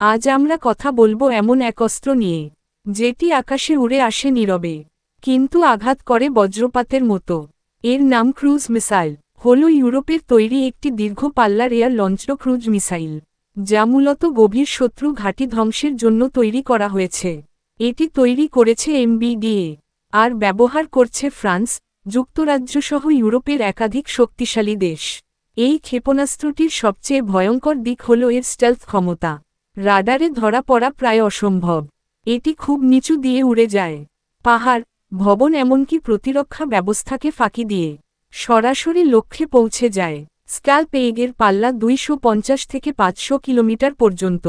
আজ আমরা কথা বলবো এমন এক অস্ত্র নিয়ে, যেটি আকাশে উড়ে আসে নীরবে, কিন্তু আঘাত করে বজ্রপাতের মতো। এর নাম ক্রুজ মিসাইল। হল ইউরোপের তৈরি একটি দীর্ঘ পাল্লার এয়ার লঞ্চড ক্রুজ মিসাইল, যা মূলত গভীর শত্রু ঘাঁটি ধ্বংসের জন্য তৈরি করা হয়েছে। এটি তৈরি করেছে এমবিডিএ, আর ব্যবহার করছে ফ্রান্স, যুক্তরাজ্য সহ ইউরোপের একাধিক শক্তিশালী দেশ। এই ক্ষেপণাস্ত্রটির সবচেয়ে ভয়ঙ্কর দিক হল এর স্টেলথ ক্ষমতা। রাডারে ধরা পড়া প্রায় অসম্ভব। এটি খুব নিচু দিয়ে উড়ে যায়, পাহাড়, ভবন এমনকি প্রতিরক্ষা ব্যবস্থাকে ফাঁকি দিয়ে সরাসরি লক্ষ্যে পৌঁছে যায়। স্ক্যাল্প এগের পাল্লা 250 থেকে 500 কিলোমিটার পর্যন্ত,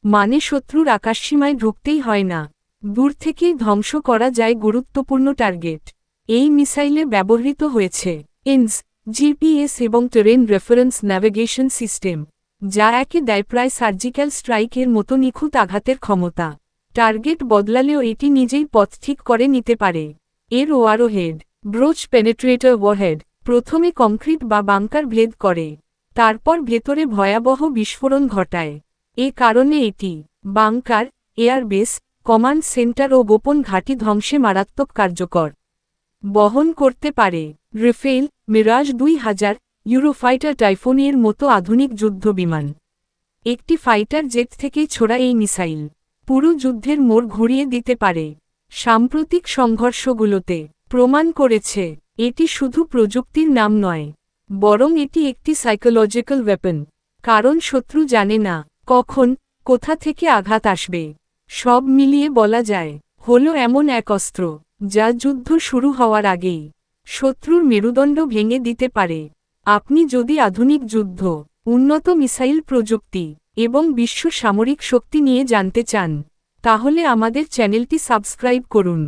মানে শত্রুর আকাশসীমায় ঢুকতেই হয় না, দূর থেকেই ধ্বংস করা যায় গুরুত্বপূর্ণ টার্গেট। এই মিসাইলে ব্যবহৃত হয়েছে এনস, জিপিএস এবং টেরেন রেফারেন্স ন্যাভিগেশন সিস্টেম, যা একে দেয় প্রায় সার্জিক্যাল স্ট্রাইকের মতো নিখুঁত আঘাতের ক্ষমতা। টার্গেট বদলালেও এটি নিজেই পথ ঠিক করে নিতে পারে। এর ওয়ারহেড, ব্রোচ পেনেট্রেটর ওয়ারহেড, প্রথমে কংক্রিট বা বাংকার ভেদ করে, তারপর ভেতরে ভয়াবহ বিস্ফোরণ ঘটায়। এ কারণে এটি বাংকার, এয়ারবেস, কমান্ড সেন্টার ও গোপন ঘাঁটি ধ্বংসে মারাত্মক কার্যকর। বহন করতে পারে রাফেল, মিরাজ 2000, ইউরোফাইটার টাইফোনের মতো আধুনিক যুদ্ধবিমান। একটি ফাইটার জেট থেকেই ছোড়া এই মিসাইল পুরো যুদ্ধের মোড় ঘুরিয়ে দিতে পারে। সাম্প্রতিক সংঘর্ষগুলোতে প্রমাণ করেছে এটি শুধু প্রযুক্তির নাম নয়, বরং এটি একটি সাইকোলজিক্যাল ওয়েপন। কারণ শত্রু জানে না কখন, কোথা থেকে আঘাত আসবে। সব মিলিয়ে বলা যায়, হল এমন এক অস্ত্র যা যুদ্ধ শুরু হওয়ার আগেই শত্রুর মেরুদণ্ড ভেঙে দিতে পারে। আপনি যদি আধুনিক যুদ্ধ, উন্নত মিসাইল প্রযুক্তি এবং বিশ্ব সামরিক শক্তি নিয়ে জানতে চান, তাহলে আমাদের চ্যানেলটি সাবস্ক্রাইব করুন।